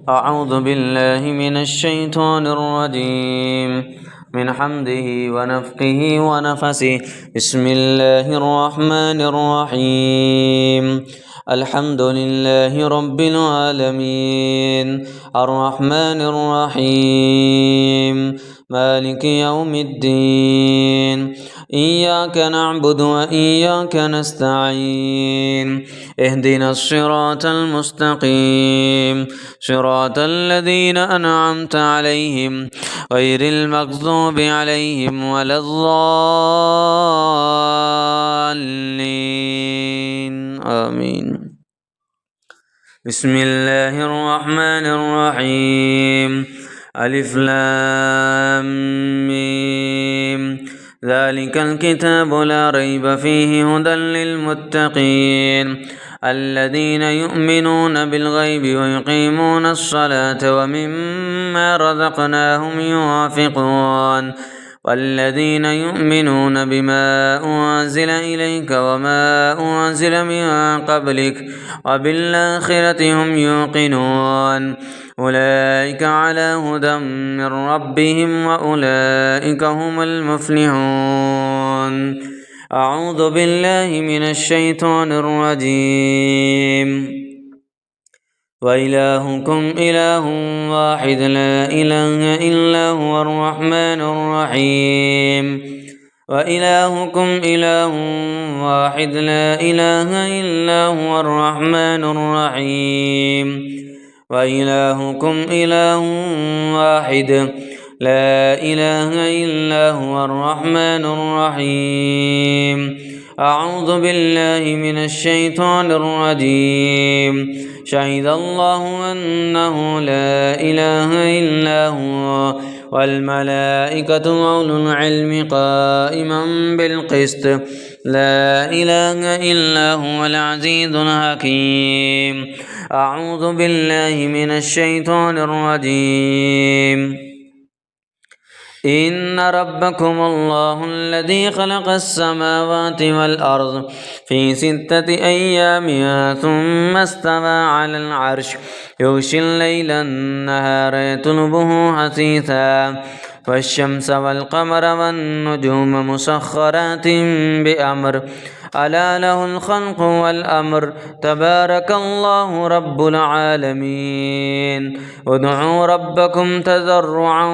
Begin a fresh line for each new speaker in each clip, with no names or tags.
أعوذ بالله من الشيطان الرجيم من حمده ونفخه ونفسه. بسم الله الرحمن الرحيم. الحمد لله رب العالمين الرحمن الرحيم مالك يوم الدين. إياك نعبد وإياك نستعين. اهدنا الصراط المستقيم صراط الذين أنعمت عليهم غير المغضوب عليهم ولا الضالين آمين. بسم الله الرحمن الرحيم. ألف لام ميم. ذلك الكتاب لا ريب فيه هدى للمتقين الذين يؤمنون بالغيب ويقيمون الصلاة ومما رزقناهم ينفقون والذين يؤمنون بما أنزل إليك وما أنزل من قبلك وبالآخرة هم يوقنون أولئك على هدى من ربهم وأولئك هم المفلحون. أعوذ بالله من الشيطان الرجيم. وإلهكم إله واحد لا إله إلا هو الرحمن الرحيم. وإلهكم إله واحد لا إله إلا هو الرحمن الرحيم. وإلهكم إله واحد لا إله إلا هو الرحمن الرحيم. أعوذ بالله من الشيطان الرجيم. شهد الله أنه لا إله إلا هو والملائكة وأولو العلم قائما بالقسط لا إله إلا هو العزيز الحكيم. أعوذ بالله من الشيطان الرجيم. إن ربكم الله الذي خلق السماوات والأرض في 6 أيام ثم استوى على العرش يغشي الليل النهار يطلبه حثيثا والشمس والقمر والنجوم مسخرات بأمر ألا له الخلق والأمر تبارك الله رب العالمين. ادعوا ربكم تضرعا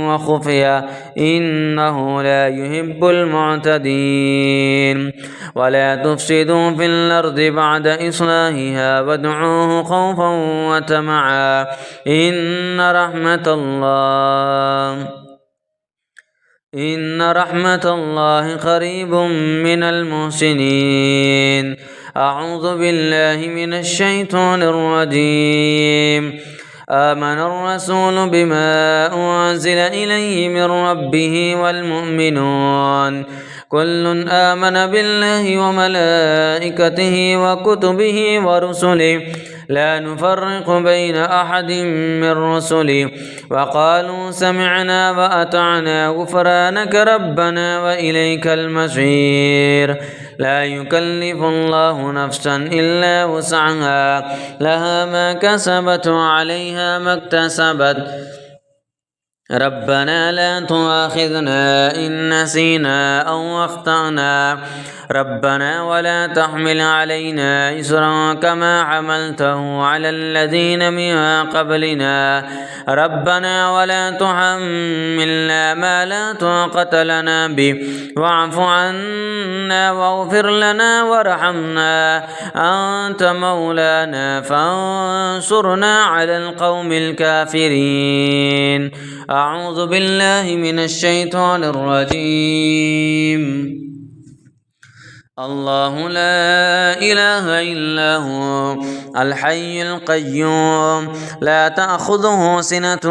وخفيا إنه لا يحب المعتدين. ولا تفسدوا في الأرض بعد إصلاحها وادعوه خوفا وطمعا إن رحمة الله قريب من المحسنين. أعوذ بالله من الشيطان الرجيم. آمن الرسول بما أنزل إليه من ربه والمؤمنون كل آمن بالله وملائكته وكتبه ورسله لا نفرق بين أحد من رسله وقالوا سمعنا وأطعنا غفرانك ربنا وإليك المصير. لا يكلف الله نفسا إلا وسعها لها ما كسبت وعليها ما اكتسبت ربنا لا تؤاخذنا إن نسينا أو أخطأنا ربنا ولا تحمل علينا إصرا كما حملته على الذين من قبلنا ربنا ولا تحملنا ما لا طاقة لنا به واعف عنا واغفر لنا وارحمنا أنت مولانا فانصرنا على القوم الكافرين. أعوذ بالله من الشيطان الرجيم. الله لا إله إلا هو الحي القيوم لا تأخذه سنة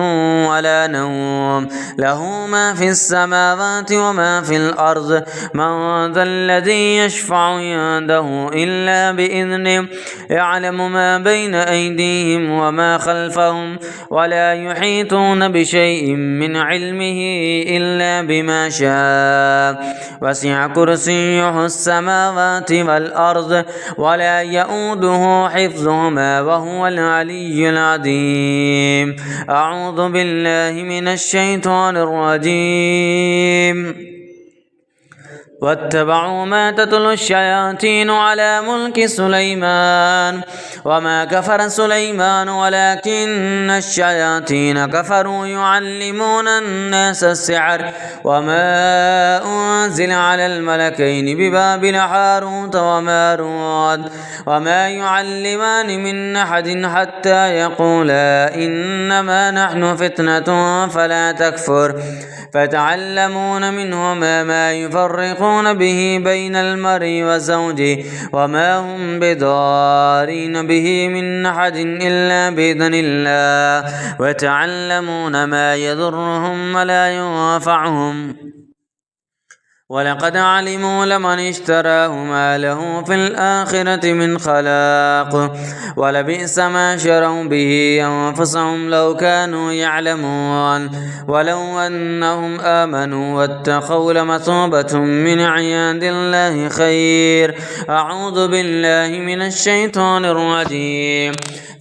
ولا نوم له ما في السماوات وما في الأرض من ذا الذي يشفع عنده إلا بإذنه يعلم ما بين أيديهم وما خلفهم ولا يحيطون بشيء من علمه إلا بما شاء وسع كرسيه السماوات السماوات والأرض ولا يؤوده حفظهما وهو العلي العظيم. أعوذ بالله من الشيطان الرجيم. واتبعوا ما تتلو الشياطين على ملك سليمان وما كفر سليمان ولكن الشياطين كفروا يعلمون الناس السحر وما أنزل على الملكين ببابل هاروت وماروت وما يعلمان من أحد حتى يقولا إنما نحن فتنة فلا تكفر فتعلمون منهما ما يفرقون به بين المرء وزوجه وما هم بضارين به من أحد إلا بإذن الله وتعلمون ما يضرهم ولا ينفعهم ولقد علموا لمن اشتراه ما له في الآخرة من خلاق ولبئس ما شروا به أنفسهم لو كانوا يعلمون ولو أنهم آمنوا واتقوا لمثوبة من عند الله خير. أعوذ بالله من الشيطان الرجيم.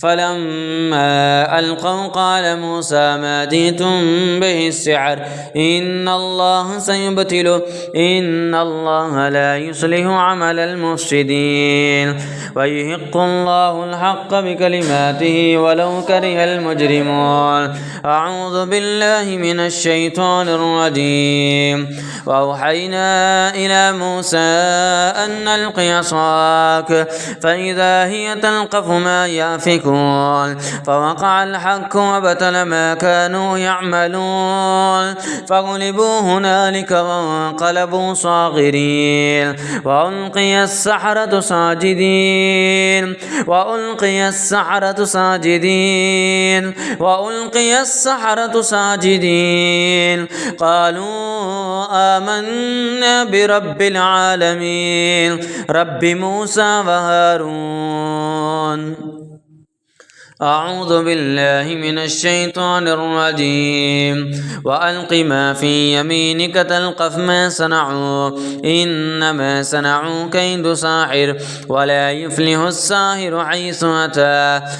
فلما ألقوا قال موسى ما جئتم به السحر إن الله سيبطله إن الله لا يصلح عمل المفسدين ويحق الله الحق بكلماته ولو كره المجرمون. أعوذ بالله من الشيطان الرجيم. وأوحينا إلى موسى أن ألقي عصاك فإذا هي تلقف ما يأفكون فوقع الحق وبطل ما كانوا يعملون فغلبوا هنالك وانقلبوا صاغرين وألقي السحرة ساجدين قالوا آمنا برب العالمين رب موسى وهارون. أعوذ بالله من الشيطان الرجيم. وألق ما في يمينك تلقف ما صنعوا إنما صنعوا كيد ساحر ولا يفلح الساحر حيث أتى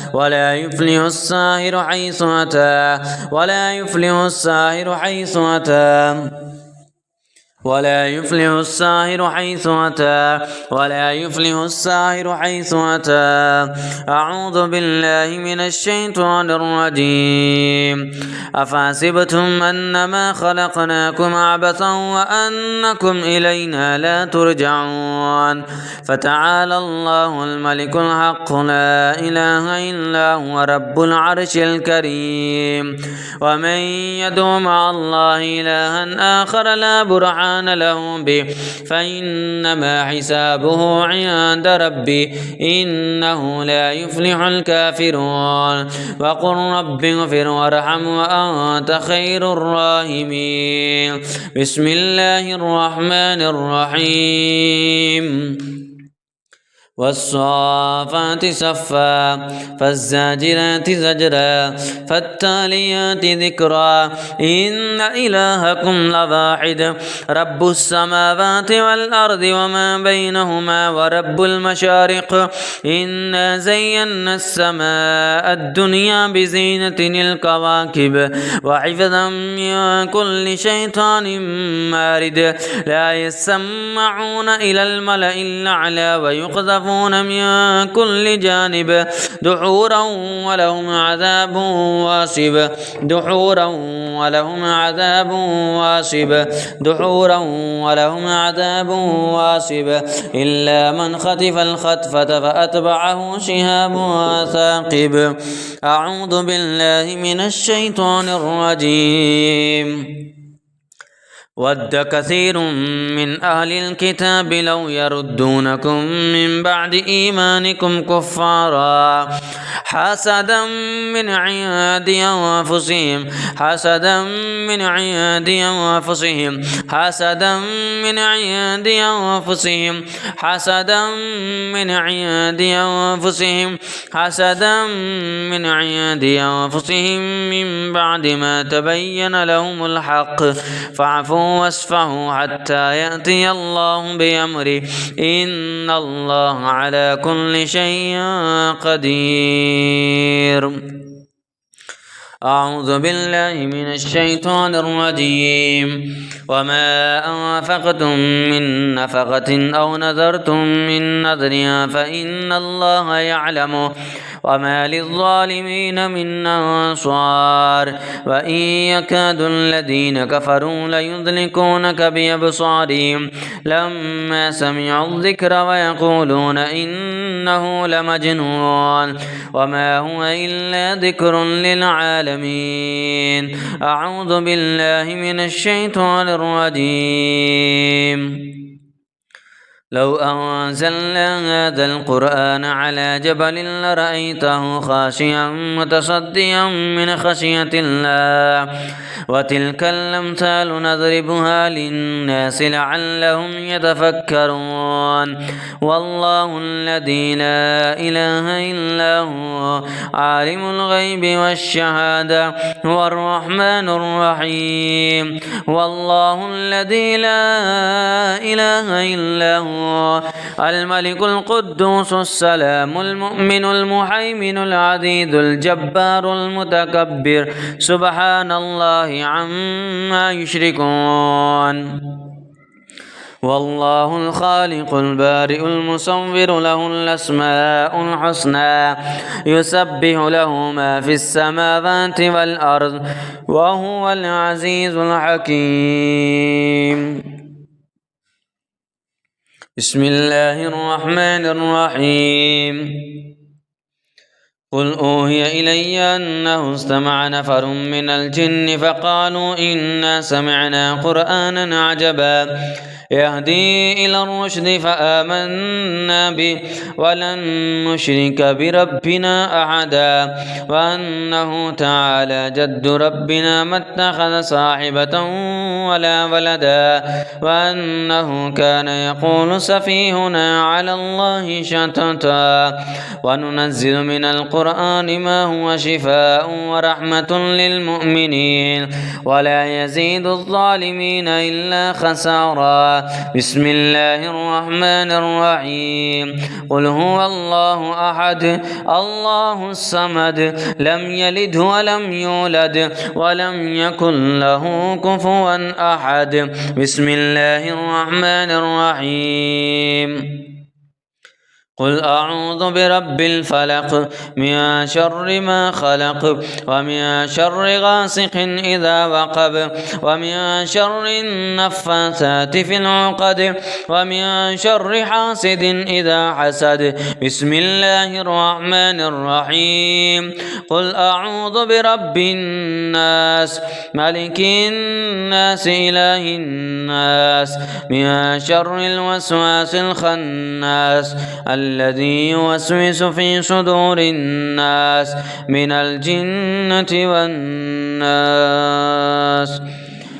أعوذ بالله من الشيطان الرجيم. أفحسبتم أنما خلقناكم عبثا وأنكم إلينا لا ترجعون فتعالى الله الملك الحق لا إله إلا هو رب العرش الكريم. ومن يدع مع الله إلها آخر لا برهان له به فإنما حسابه عند ربي إنه لا يفلح الكافرون. وقل رب اغفر وارحم وأنت خير الراحمين. بسم الله الرحمن الرحيم. والصافات صفا فالزاجرات زجرا فالتاليات ذكرا إن إلهكم لواحد رب السماوات والأرض وما بينهما ورب المشارق إنا زينا السماء الدنيا بزينة الكواكب وحفظا من كل شيطان مارد لا يسمعون إلى الملأ الأعلى ويقذفون من كل جانب دحورا ولهم عذاب واصب إلا من خطف الخطفة فأتبعه شهاب ثاقب. أعوذ بالله من الشيطان الرجيم. ود كثير من أهل الكتاب لو يردونكم من بعد إيمانكم كفارا حسدا من عند أنفسهم من بعد ما تبين لهم الحق فاعفوا واصفحوا حتى يأتي الله بأمره إن الله على كل شيء قدير. أعوذ بالله من الشيطان الرجيم. وما أنفقتم من نفقة أو نذرتم من نذر فإن الله يعلمه وما للظالمين من أنصار. وإن يكاد الذين كفروا ليزلقونك بأبصارهم لما سمعوا الذكر ويقولون إنه لمجنون وما هو إلا ذكر للعالمين. أعوذ بالله من الشيطان الرجيم. لو أنزلنا هذا القرآن على جبل لرأيته خاشعا متصدعا من خشية الله وتلك الأمثال نضربها للناس لعلهم يتفكرون. والله الذي لا إله إلا هو عالم الغيب والشهادة هو الرحمن الرحيم. والله الذي لا إله إلا هو الملك القدوس السلام المؤمن المهيمن العزيز الجبار المتكبر سبحان الله عما يشركون. والله الخالق البارئ المصور له الأسماء الحسنى يسبح له ما في السماوات والأرض وهو العزيز الحكيم. بسم الله الرحمن الرحيم. قل أوحي إلي أنه استمع نفر من الجن فقالوا إنا سمعنا قرآنا عجبا يهدي إلى الرشد فآمنا به ولن نشرك بربنا أحدا وأنه تعالى جد ربنا ما اتخذ صاحبة ولا ولدا وأنه كان يقول سفيهنا على الله شططا وننزل من القرآن ما هو شفاء ورحمة للمؤمنين ولا يزيد الظالمين إلا خسارا. بسم الله الرحمن الرحيم. قل هو الله أحد الله الصمد لم يلد ولم يولد ولم يكن له كفوا أحد. بسم الله الرحمن الرحيم. قل أعوذ برب الفلق من شر ما خلق ومن شر غاسق إذا وقب ومن شر النفاثات في العقد ومن شر حاسد إذا حسد. بسم الله الرحمن الرحيم. قل أعوذ برب الناس ملك الناس إله الناس من شر الوسواس الخناس الذي يوسوس في صدور الناس من الجنة والناس.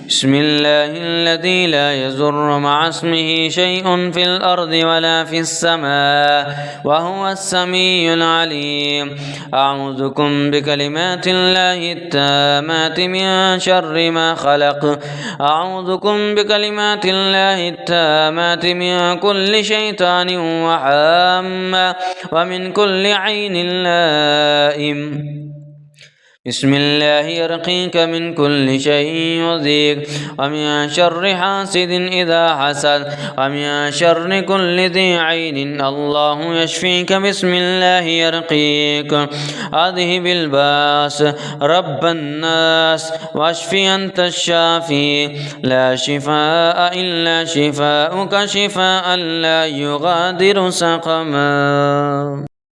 بسم الله الذي لا يضر مع اسمه شيء في الأرض ولا في السماء وهو السميع العليم. أعوذكم بكلمات الله التامات من شر ما خلق. أعوذكم بكلمات الله التامات من كل شيطان وهامة ومن كل عين لائم. بسم الله يرقيك من كل شيء يؤذيك ومن شر حاسد إذا حسد ومن شر كل ذي عين الله يشفيك. بسم الله يرقيك. أذهب الباس رب الناس واشف أنت الشافي لا شفاء إلا شفاؤك شفاء لا يغادر سقما.